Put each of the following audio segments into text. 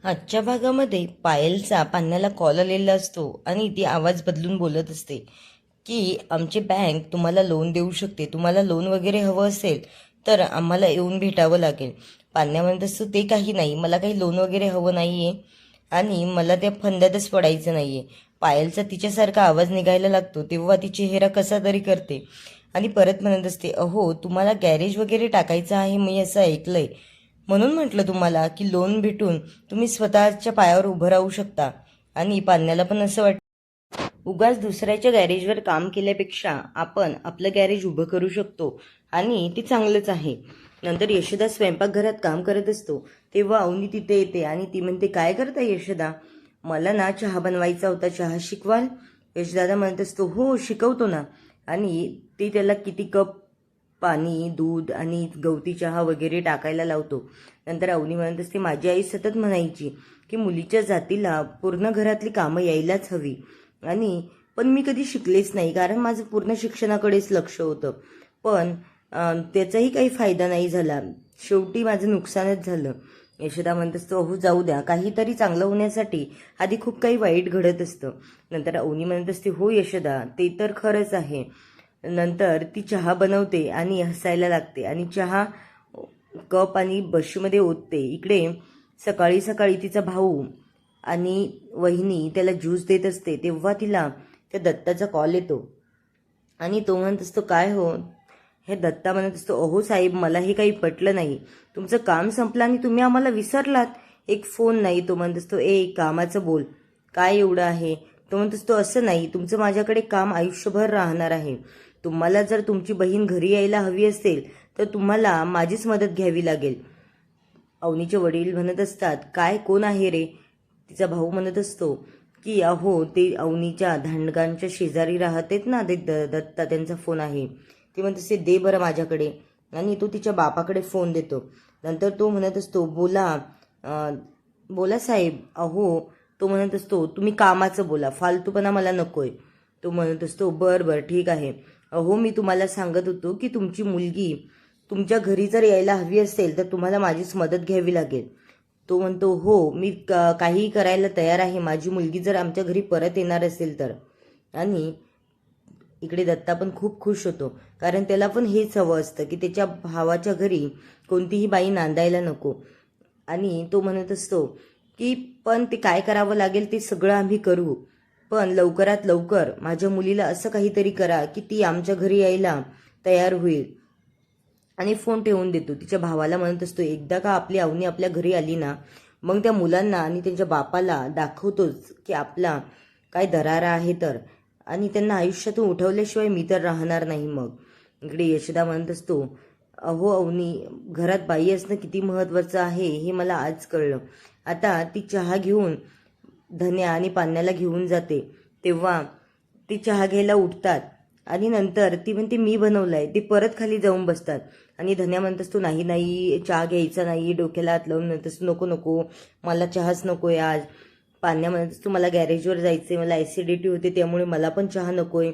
आजच्या भागामध्ये पायलचा पान्याला कॉल आलेला असतो आणि ती आवाज बदलून बोलत असते की आमची बँक तुम्हाला लोन देऊ शकते, तुम्हाला लोन वगैरे हवं असेल तर आम्हाला येऊन भेटावं लागेल. पान्या म्हणत असतो ते काही नाही, मला काही लोन वगैरे हवं नाही आहे आणि मला त्या फंद्यातच पडायचं नाही आहे. पायलचा तिच्यासारखा आवाज निघायला लागतो तेव्हा ती चेहरा कसा तरी करते आणि परत म्हणत असते, अहो तुम्हाला गॅरेज वगैरे टाकायचं आहे मी असं ऐकलंय, म्हणून म्हटलं तुम्हाला की लोन भेटून तुम्ही स्वतःच्या पायावर उभं राहू शकता. आणि पान्याला पण असं वाटतं उगाच दुसऱ्याच्या गॅरेजवर काम केल्यापेक्षा आपण आपलं गॅरेज उभं करू शकतो आणि ते चांगलंच आहे. नंतर यशोदा स्वयंपाकघरात काम करत असतो तेव्हा अवनी तिथे येते आणि ती म्हणते, काय करता यशोदा? मला ना चहा बनवायचा होता, चहा शिकवाल? यशोदादा म्हणत असतो, हो शिकवतो ना. आणि ती त्याला किती कप पाणी, दूध आणि गवती चहा वगैरे टाकायला लावतो. नंतर अवनी म्हणत असते, माझी आई सतत म्हणायची की मुलीच्या जातीला पूर्ण घरातली कामं यायलाच हवी आणि पण मी कधी शिकलेच नाही कारण माझं पूर्ण शिक्षणाकडेच लक्ष होतं. पण त्याचाही काही फायदा नाही झाला, शेवटी माझं नुकसानच झालं. यशोदा म्हणत असतो, अहो जाऊ द्या, काहीतरी चांगलं होण्यासाठी आधी खूप काही वाईट घडत असतं. नंतर अवनी म्हणत असते, हो यशोदा ते तर खरंच आहे. नंतर ती चहा बनवते आणि हसायला लागते आणि चहा कप आणि बशीमध्ये ओतते. इकडे सकाळी सकाळी तिचा भाऊ आणि वहिनी त्याला ज्यूस देत असते तेव्हा तिला त्या दत्ताचा कॉल येतो आणि तो म्हणत असतो, काय हो? हे दत्ता म्हणत असतो, अहो साहेब मला हे काही पटलं नाही, तुमचं काम संपलं आणि तुम्ही आम्हाला विसरलात, एक फोन नाही. तो म्हणत असतो, कामाचं बोल, काय एवढं आहे? तो म्हणत असतो, असं नाही, तुमचं माझ्याकडे काम आयुष्यभर राहणार आहे. तुम्हाला जर तुमची बहीण घरी यायला हवी असेल तर तुम्हाला माझीच मदत घ्यावी लागेल. अवनीचे वडील म्हणत असतात, काय कोण आहे रे? तिचा भाऊ म्हणत असतो की अहो ते अवनीच्या धांडगांच्या शेजारी राहतेत ना, ते दत्ता, त्यांचा फोन आहे. ती म्हणत असते, दे बरं माझ्याकडे. आणि तो तिच्या बापाकडे फोन देतो. नंतर तो म्हणत असतो, बोला बोला साहेब. अहो तो म्हणत असतो, तुम्ही कामाचं बोला, फालतूपणा मला नकोय. तो म्हणत असतो, बरं बरं ठीक आहे. अहो मी तुम्हाला सांगत होतो की तुमची मुलगी तुमच्या घरी जर यायला हवी असेल तर तुम्हाला माझीच मदत घ्यावी लागेल. तो म्हणतो, हो मी काहीही करायला तयार आहे, माझी मुलगी जर आमच्या घरी परत येणार असेल तर. आणि इकडे दत्ता पण खूप खुश होतो कारण त्याला पण हेच हवं असतं की त्याच्या भावाच्या घरी कोणतीही बाई नांदायला नको. आणि तो म्हणत असतो की पण ते काय करावं लागेल ते सगळं आम्ही करू, पण लवकरात लवकर माझ्या मुलीला असं काहीतरी करा की ती आमच्या घरी यायला तयार होईल. आणि फोन ठेवून देतो. तिच्या भावाला म्हणत असतो, एकदा का आपली अवनी आपल्या घरी आली ना, मग त्या मुलांना आणि त्यांच्या बापाला दाखवतोच की आपला काय दरारा आहे तर, आणि त्यांना आयुष्यातून उठवल्याशिवाय मी तर राहणार नाही. मग इकडे यशोदा म्हणत असतो, अहो अवनी, घरात बाई असणं किती महत्त्वाचं आहे हे मला आज कळलं. आता ती चहा घेऊन धन्या आणि पान्याला घेऊन जाते तेव्हा ती चहा घ्यायला उठतात आणि नंतर ती म्हणते, मी बनवलाय. ते परत खाली जाऊन बसतात आणि धन्या म्हणत असतो, नाही नाही चहा घ्यायचा नाही, डोक्याला हात लावून म्हणत असतो, नको नको मला चहाच नकोय आज. पान्या म्हणत असतो, मला गॅरेजवर जायचंय, मला ॲसिडिटी होते त्यामुळे मला पण चहा नकोय.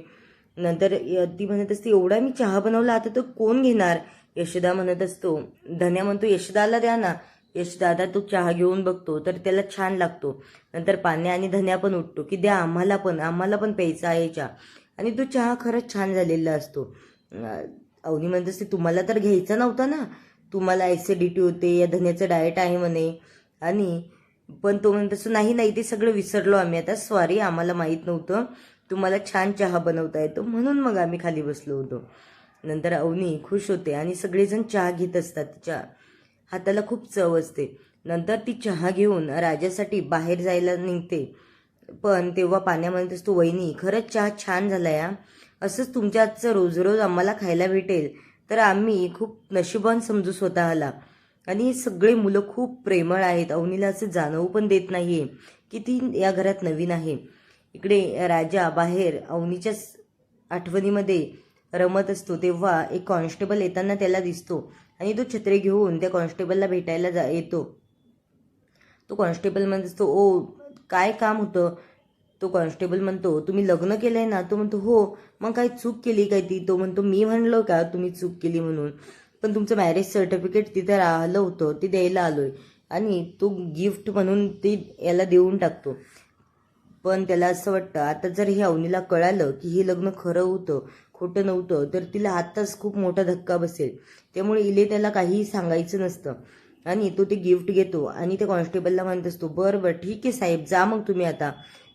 नंतर ती म्हणत असते, एवढा मी चहा बनवला, आता तो कोण घेणार? यशोदा म्हणत असतो, धन्या म्हणतो, यशोदाला द्या ना. यशदादा तो चहा घेऊन बघतो तर त्याला छान लागतो. नंतर पान्या आणि धन्या पण उठतो की द्या आम्हाला पण प्यायचा आहे चहा. आणि तो चहा खरंच छान झालेला असतो. अवनी म्हणत असते, तुम्हाला तर घ्यायचा नव्हता ना, तुम्हाला ॲसिडिटी होते, या धन्याचं डाएट आहे म्हणे. आणि पण तो म्हणत असतो, नाही नाही ते सगळं विसरलो आम्ही आता, सॉरी आम्हाला माहीत नव्हतं तुम्हाला छान चहा बनवता येतो म्हणून मग आम्ही खाली बसलो होतो. नंतर अवनी खुश होते आणि सगळेजण चहा घेत असतात, तिच्या हाताला खूप चव असते. नंतर ती चहा घेऊन राजासाठी बाहेर जायला निघते, पण तेव्हा पान्या म्हणत असतो, वहिनी खरंच चहा छान झाला या, असंच तुमच्या हातचं रोज रोज आम्हाला खायला भेटेल तर आम्ही खूप नशिबान समजू स्वतःला. आणि सगळे मुलं खूप प्रेमळ आहेत, अवनीला असं जाणवू पण देत नाहीये की ती या घरात नवीन आहे. इकडे राजा बाहेर अवनीच्या आठवणीमध्ये रमत असतो तेव्हा एक कॉन्स्टेबल येताना त्याला दिसतो आणि तो छत्री घेऊन त्या कॉन्स्टेबलला भेटायला येतो. तो कॉन्स्टेबल म्हणत असतो, ओ काय काम होतं? तो कॉन्स्टेबल म्हणतो, तुम्ही लग्न केलंय ना? तो म्हणतो, हो. मग काय चूक केली काय ती? तो म्हणतो, मी म्हणलो का तुम्ही चूक केली म्हणून? पण तुमचं मॅरेज सर्टिफिकेट तिथे राहिलं होतं, ते द्यायला आलोय. आणि तो गिफ्ट म्हणून ते याला देऊन टाकतो. पण त्याला असं वाटतं आता जर हे अवनीला कळालं की हे लग्न खरं होतं खोटं नव्हतं तर तिला आत्ताच खूप मोठा धक्का बसेल. त्यामुळे इले त्याला काहीही सांगायचं नसतं आणि तो ते गिफ्ट घेतो आणि ते कॉन्स्टेबलला म्हणत असतो, बरं बरं ठीक आहे साहेब, जा मग तुम्ही आता.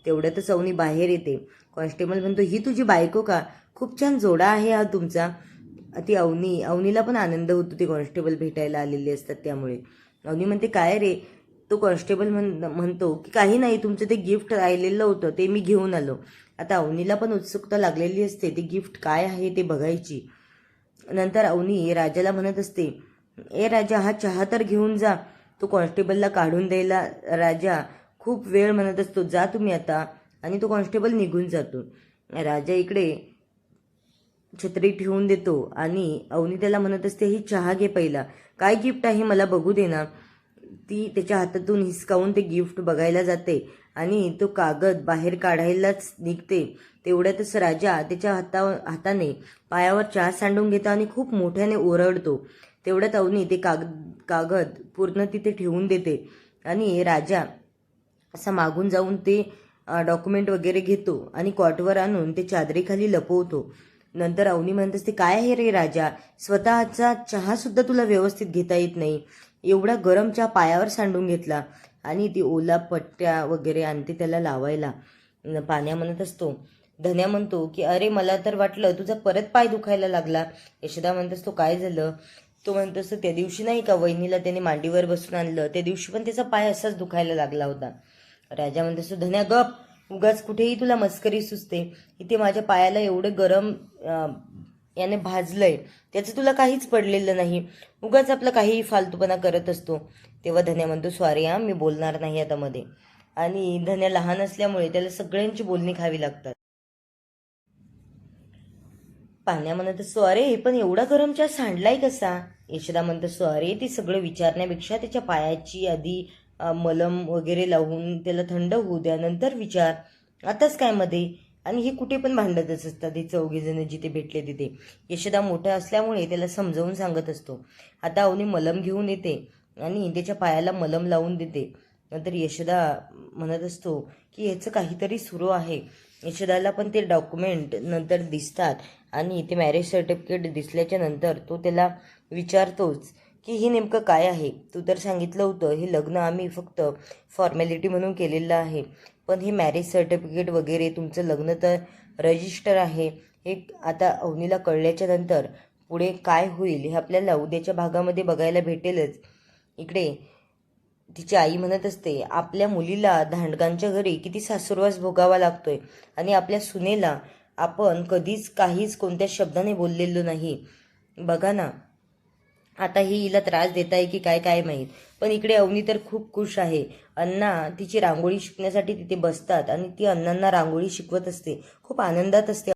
तेवढ्यातच अवनी बाहेर येते. कॉन्स्टेबल म्हणतो, ही तुझी बायको का? खूप छान जोडा आहे हा तुमचा. ती अवनीला पण आनंद होतो, ते कॉन्स्टेबल भेटायला आलेले असतात त्यामुळे. अवनी म्हणते, काय रे? तो कॉन्स्टेबल म्हणतो की काही नाही, तुमचं ते गिफ्ट राहिलेलं होतं ते मी घेऊन आलो. आता अवनीला पण उत्सुकता लागलेली असते ते गिफ्ट काय आहे ते बघायची. नंतर अवनी राजाला म्हणत असते, ए राजा, हा चहा तर घेऊन जा. तो कॉन्स्टेबलला काढून द्यायला राजा खूप वेळ म्हणत असतो, जा तुम्ही आता. आणि तो कॉन्स्टेबल निघून जातो. राजा इकडे छत्री ठेवून देतो आणि अवनी त्याला म्हणत असते, ही चहा घे पहिला, काय गिफ्ट आहे मला बघू दे ना. ती त्याच्या हातातून हिसकावून ते गिफ्ट बघायला जाते आणि तो कागद बाहेर काढायलाच निघते. तेवढ्यातच राजा त्याच्या हाताने पायावर चहा सांडून घेतो आणि खूप मोठ्याने ओरडतो. तेवढ्यात अवनी ते कागद पूर्ण तिथे ठेवून देते आणि राजा असा मागून जाऊन ते डॉक्युमेंट वगैरे घेतो आणि कॉटवर आणून ते चादरीखाली लपवतो. नंतर अवनी म्हणत असते, काय आहे रे राजा, स्वतःचा चहा सुद्धा तुला व्यवस्थित घेता येत नाही. एवढा गरम चहा पायावर सांडून घेतला. आणि ती ओला पट्ट्या वगैरे आणते त्याला लावायला. पाण्या म्हणत असतो, धन्या म्हणतो की अरे मला तर वाटलं तुझा परत पाय दुखायला लागला. यशोदा म्हणत असतो, काय झालं? तो म्हणत असतो, त्या दिवशी नाही का वहिनीला त्याने मांडीवर बसून आणलं, त्या दिवशी पण त्याचा पाय असाच दुखायला लागला होता. राजा म्हणत असतो, धन्या गप, उगाच कुठेही तुला मस्करी सुचते. इथे माझ्या पायाला एवढं गरम याने भाजलंय, त्याचं तुला काहीच पडलेलं नाही, उगाच आपलं काहीही फालतूपणा करत असतो. तेव्हा धन्या म्हणतो, सॉरी मी बोलणार नाही आता मध्ये. आणि धन्या लहान असल्यामुळे त्याला सगळ्यांची बोलणी खावी लागतात. पाण्या म्हणत असतो, अरे पण एवढा गरम चहा सांडलाय कसा? यशोदा म्हणत असतो, अरे ती सगळं विचारण्यापेक्षा त्याच्या पायाची आधी मलम वगैरे लावून त्याला थंड होऊ द्या, नंतर विचार, आताच काय मध्ये. आणि हे कुठे पण भांडतच असतात हे चौघीजण जिथे भेटले तिथे. यशोदा मोठा असल्यामुळे त्याला समजावून सांगत असतो. आता अवनी मलम घेऊन येते आणि त्याच्या पायाला मलम लावून देते. नंतर यशोदा म्हणत असतो की ह्याचं काहीतरी सुरू आहे. यशोदाला पण ते डॉक्युमेंट नंतर दिसतात आणि ते मॅरेज सर्टिफिकेट दिसल्याच्या नंतर तो त्याला विचारतोच की हे नेमकं काय आहे. तू तर सांगितलं होतं हे लग्न आम्ही फक्त फॉर्मॅलिटी म्हणून केलेलं आहे, पण हे मॅरेज सर्टिफिकेट वगैरे तुमचं लग्न तर रजिस्टर आहे. हे आता अवनीला कळल्याच्या नंतर पुढे काय होईल हे आपल्याला उद्याच्या भागामध्ये बघायला भेटेलच. इकडे तिची आई म्हणत असते, आपल्या मुलीला धांडगांच्या घरी किती सासुरवास भोगावा लागतोय आणि आपल्या सुनेला आपण कधीच काहीच कोणत्या शब्दाने बोललेलो नाही. बघा ना, आता ही हिला त्रास देत आहे की काय काय माहीत. पण इकडे अवनी तर खूप खुश आहे. अण्णा तिची रांगोळी शिकण्यासाठी तिथे बसतात आणि ती अण्णांना रांगोळी शिकवत असते, खूप आनंदात असते.